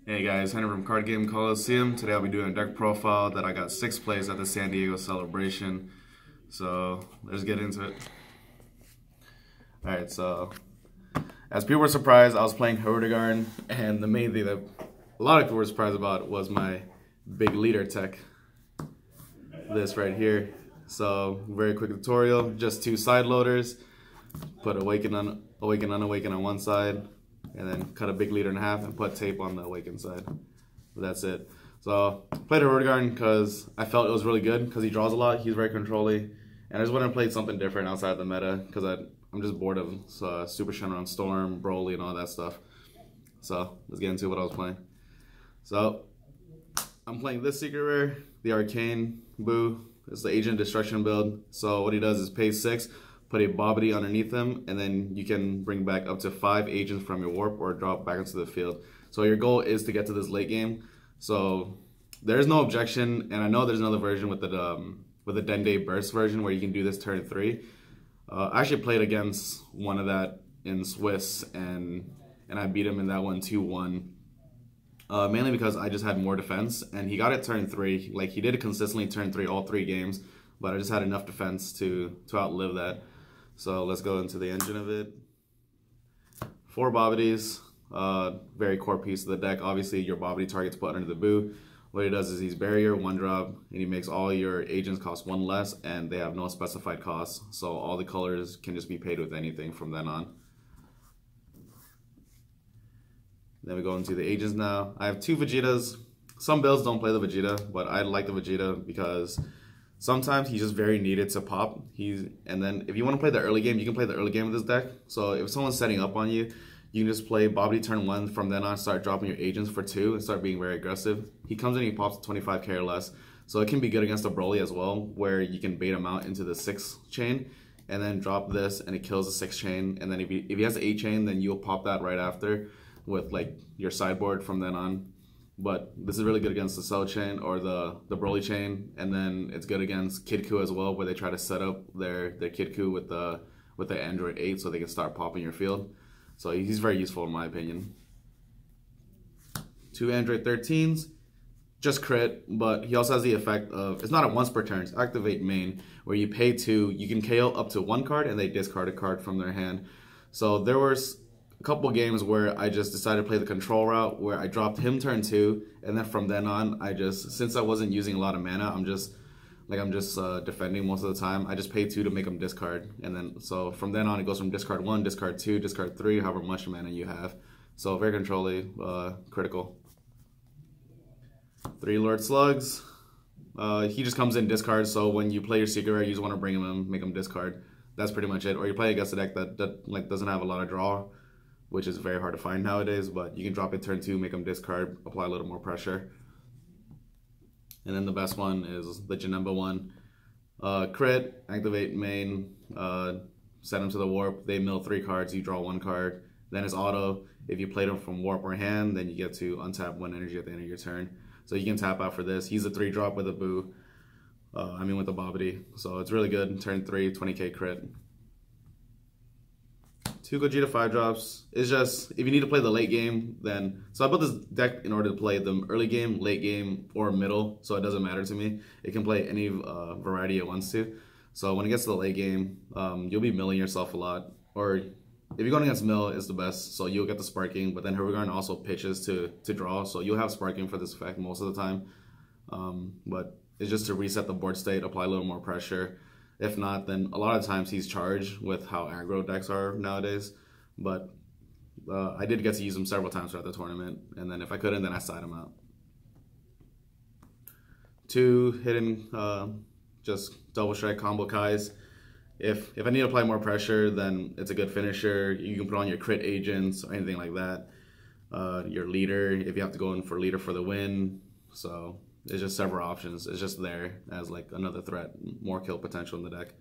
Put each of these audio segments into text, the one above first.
Hey guys, Henry from Card Game Coliseum. Today I'll be doing a deck profile that I got 6th place at the San Diego Celebration. So let's get into it. Alright, so as people were surprised, I was playing Hirudegarn, and the main thing that a lot of people were surprised about was my big leader tech. This right here. So very quick tutorial, just 2 side loaders. Put awaken, unawaken on one side, and then cut a big leader in half and put tape on the awakened side. That's it. So played Hirudegarn because I felt it was really good because he draws a lot. He's very controlly, and I just wanted to play something different outside the meta because I'm just bored of Super Shenron Storm, Broly, and all that stuff. So let's get into what I was playing. So I'm playing this secret rare, the Arcane Boo. It's the Agent Destruction build. So what he does is pay 6. Put a Bobbity underneath them, and then you can bring back up to 5 agents from your warp or drop back into the field. So your goal is to get to this late game. So there's no objection, and I know there's another version with the Dende Burst version where you can do this turn 3. I actually played against one of that in Swiss, and I beat him in that one 2-1. Mainly because I just had more defense, and he got it turn 3. Like, he did it consistently turn 3 all 3 games, but I just had enough defense to outlive that. So let's go into the engine of it. 4 Bobbities, very core piece of the deck. Obviously, your Bobbity target's put under the Boo. What he does is he's barrier, 1 drop, and he makes all your agents cost 1 less, and they have no specified costs. So all the colors can just be paid with anything from then on. Then we go into the agents now. I have 2 Vegetas. Some builds don't play the Vegeta, but I like the Vegeta because sometimes he's just very needed to pop. And then if you want to play the early game, you can play the early game with this deck. So if someone's setting up on you, you can just play Bobbity turn 1. From then on, start dropping your agents for 2 and start being very aggressive. He comes in and he pops 25k or less. So it can be good against a Broly as well, where you can bait him out into the 6 chain and then drop this and it kills the 6 chain. And then if he has the 8 chain, then you'll pop that right after with like your sideboard from then on. But this is really good against the Cell chain or the Broly chain, and then it's good against Kid Ku as well, where they try to set up their Kid Ku with the Android 8 so they can start popping your field. So he's very useful in my opinion. 2 Android 13s, just crit, but he also has the effect of, it's not a once per turn, it's activate main, where you pay 2, you can KO up to 1 card and they discard a card from their hand. So there was a couple games where I just decided to play the control route, where I dropped him turn 2, and then from then on, since I wasn't using a lot of mana, I'm just defending most of the time. I just pay 2 to make him discard, and then so from then on, it goes from discard 1, discard 2, discard 3, however much mana you have. So very controlly, critical. 3 Lord Slugs. He just comes in discard, so when you play your secret rare, you just want to bring him in, make him discard. That's pretty much it. Or you play against a deck that like doesn't have a lot of draw, which is very hard to find nowadays, but you can drop it turn 2, make them discard, apply a little more pressure. And then the best one is the Janemba one. Crit, activate main, send them to the warp, they mill 3 cards, you draw 1 card. Then it's auto. If you play them from warp or hand, then you get to untap 1 energy at the end of your turn. So you can tap out for this. He's a 3 drop with a Boo, with the Bobbity. So it's really good, turn 3, 20k crit. 2 Gogeta 5 drops. It's just, if you need to play the late game, then... So I built this deck in order to play the early game, late game, or middle, so it doesn't matter to me. It can play any variety it wants to. So when it gets to the late game, you'll be milling yourself a lot. Or if you're going against mill, it's the best, so you'll get the sparking, but then Hirudegarn also pitches to draw, so you'll have sparking for this effect most of the time. But it's just to reset the board state, apply a little more pressure. If not, then a lot of times he's charged with how aggro decks are nowadays. But I did get to use him several times throughout the tournament. And then if I couldn't, then I side him out. 2 hidden, just double strike combo Kais. If I need to apply more pressure, then it's a good finisher. You can put on your crit agents or anything like that. Your leader, if you have to go in for leader for the win. So... It's just several options. It's just there as like another threat, more kill potential in the deck.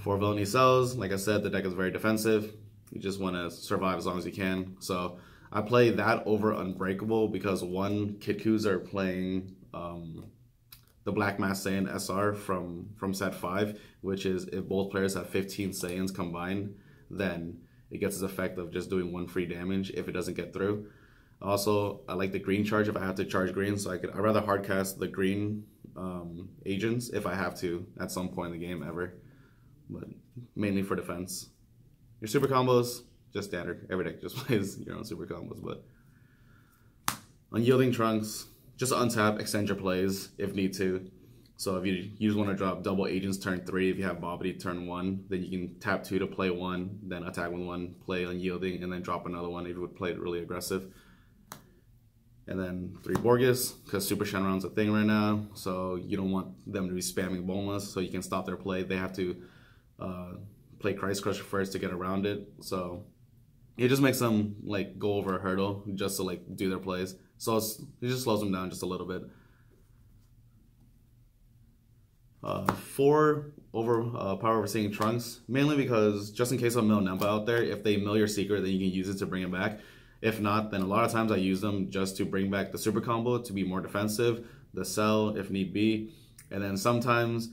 4 Villainy Cells. Like I said, the deck is very defensive. You just want to survive as long as you can. So I play that over Unbreakable because Kid Kus are playing the Black Mass Saiyan SR from set 5, which is if both players have 15 Saiyans combined, then it gets its effect of just doing 1 free damage if it doesn't get through. Also, I like the green charge if I have to charge green, so I'd rather hard cast the green agents if I have to at some point in the game ever, but mainly for defense. Your super combos, just standard. Every deck just plays your own super combos, but unyielding trunks, just untap, extend your plays if need to. So if you just want to drop double agents turn 3, if you have Bobbity turn 1, then you can tap 2 to play 1, then attack with 1, play unyielding, and then drop another one if you would play it really aggressive. And then 3 Borgus, because Super Shenron's a thing right now, so you don't want them to be spamming boneless, so you can stop their play. They have to play Christ Crusher first to get around it, so it just makes them like go over a hurdle just to like do their plays. So it just slows them down just a little bit. 4 power overseeing trunks, mainly because just in case of mill Nemba out there, if they mill your secret, then you can use it to bring it back. If not, then a lot of times I use them just to bring back the super combo to be more defensive, the sell if need be, and then sometimes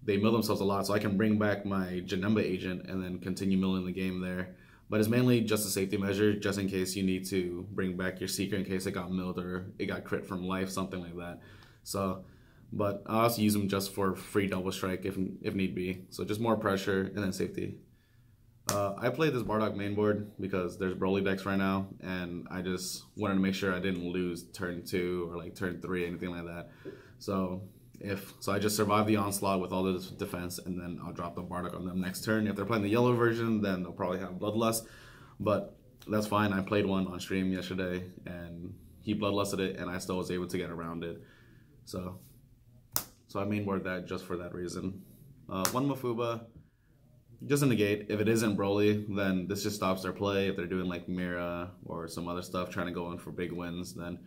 they mill themselves a lot, so I can bring back my Janemba agent and then continue milling the game there. But it's mainly just a safety measure, just in case you need to bring back your secret in case it got milled or it got crit from life, something like that. So, but I also use them just for free double strike if need be. So just more pressure and then safety. I played this Bardock main board because there's Broly decks right now, and I just wanted to make sure I didn't lose turn 2 or like turn 3, anything like that. So I just survive the onslaught with all the defense, and then I'll drop the Bardock on them next turn. If they're playing the yellow version, then they'll probably have Bloodlust, but that's fine. I played one on stream yesterday, and he Bloodlusted it, and I still was able to get around it. So I main board that just for that reason. 1 Mafuba. Just a negate. If it isn't Broly, then this just stops their play. If they're doing like Mira or some other stuff, trying to go in for big wins, then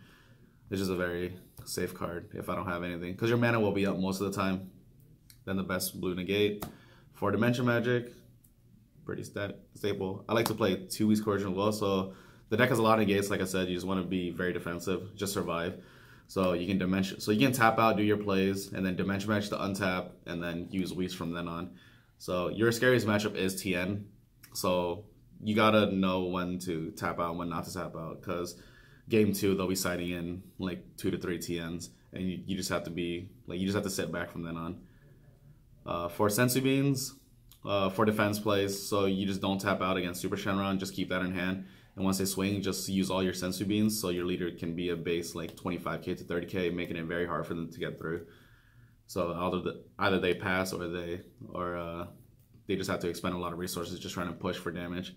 it's just a very safe card if I don't have anything. Because your mana will be up most of the time. Then the best blue negate. For Dimension Magic, pretty staple. I like to play 2 Weak Coercion as well, so the deck has a lot of negates. Like I said, you just want to be very defensive, just survive. So you can tap out, do your plays, and then Dimension Match to untap, and then use Weaks from then on. So your scariest matchup is TN, so you gotta know when to tap out and when not to tap out, because game 2 they'll be siding in like 2 to 3 TNs, and you just have to be like, you just have to sit back from then on. For Sensu Beans, for defense plays, so you just don't tap out against Super Shenron, just keep that in hand, and once they swing, just use all your Sensu Beans so your leader can be a base like 25k to 30k, making it very hard for them to get through. So either they pass or they just have to expend a lot of resources just trying to push for damage.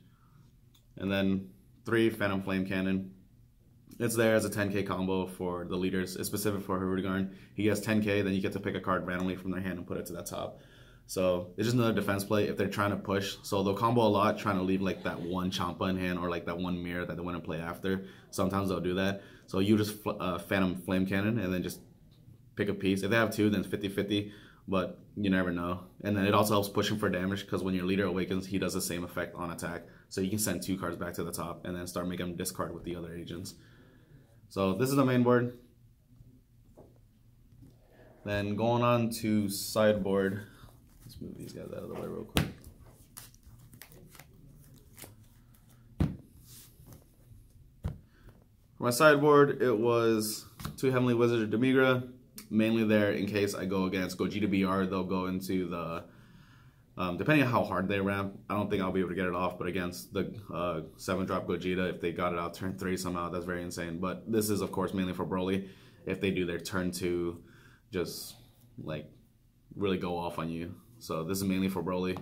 And then 3 Phantom Flame Cannon. It's there as a 10k combo for the leaders. It's specific for Hirudegarn. He gets 10k, then you get to pick a card randomly from their hand and put it to the top. So it's just another defense play if they're trying to push. So they'll combo a lot, trying to leave like that 1 Champa in hand or like that 1 Mirror that they want to play after. Sometimes they'll do that. So you just Phantom Flame Cannon and then just pick a piece. If they have 2, then it's 50-50, but you never know. And then it also helps pushing for damage, because when your leader awakens, he does the same effect on attack. So you can send 2 cards back to the top and then start making them discard with the other agents. So this is the main board. Then going on to sideboard. Let's move these guys out of the way real quick. For my sideboard, it was 2 Heavenly Wizards of Demigra. Mainly there in case I go against Gogeta BR, they'll go into the, depending on how hard they ramp, I don't think I'll be able to get it off, but against the 7-drop Gogeta, if they got it out turn 3 somehow, that's very insane. But this is, of course, mainly for Broly, if they do their turn 2, just, like, really go off on you. So this is mainly for Broly.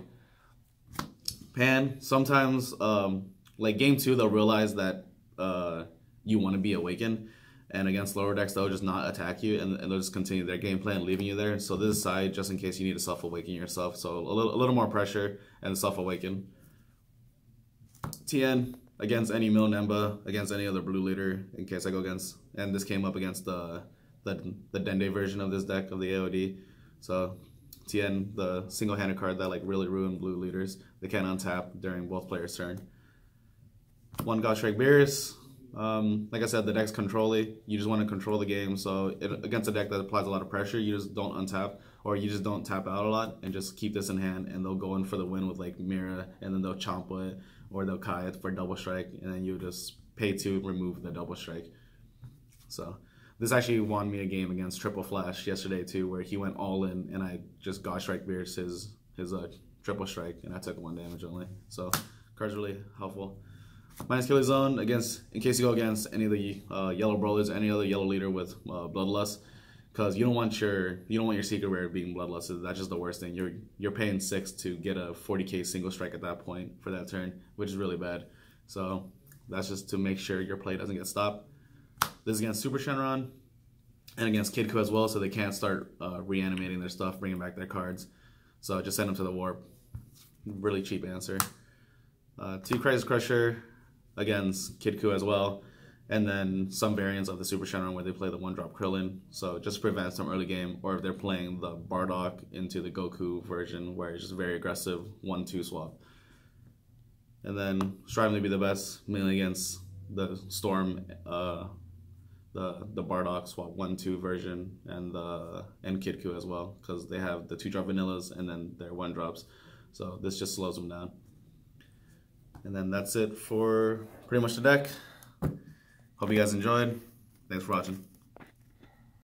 Pan, sometimes, like, game 2, they'll realize that you want to be awakened. And against lower decks, they'll just not attack you, and they'll just continue their game plan, leaving you there. So this is side, just in case you need to self-awaken yourself. So a little more pressure and self-awaken. TN, against any Mill Nemba, against any other blue leader, in case I go against, and this came up against the Dende version of this deck, of the AOD. So TN, the single-handed card that like really ruined blue leaders. They can't untap during both players' turn. 1 Godstrike Beerus. Like I said, the deck's control-y. You just want to control the game, so against a deck that applies a lot of pressure, you just don't untap, or you just don't tap out a lot, and just keep this in hand, and they'll go in for the win with like Mira, and then they'll Champa it, or they'll Kai it for double strike, and then you just pay 2, remove the double strike. So this actually won me a game against Triple Flash yesterday too, where he went all in and I just God Strike Pierce his triple strike and I took 1 damage only. So card's really helpful. Minus Killing Zone against, in case you go against any of the yellow brawlers, any other yellow leader with Bloodlust, because you don't want your secret rare being Bloodlust. That's just the worst thing. You're paying 6 to get a 40k single strike at that point for that turn, which is really bad. So that's just to make sure your play doesn't get stopped. This is against Super Shenron and against Kid Ku as well, so they can't start reanimating their stuff, bringing back their cards. So just send them to the warp. Really cheap answer. 2 Crisis Crusher against Kid Ku as well, and then some variants of the Super Shenron where they play the 1-drop Krillin, so just prevents some early game, or if they're playing the Bardock into the Goku version where it's just very aggressive 1-2 swap. And then striving to be the best, mainly against the Storm, the Bardock swap 1-2 version, and Kid Ku as well, because they have the 2-drop vanillas and then their 1-drops, so this just slows them down. And then that's it for pretty much the deck. Hope you guys enjoyed. Thanks for watching.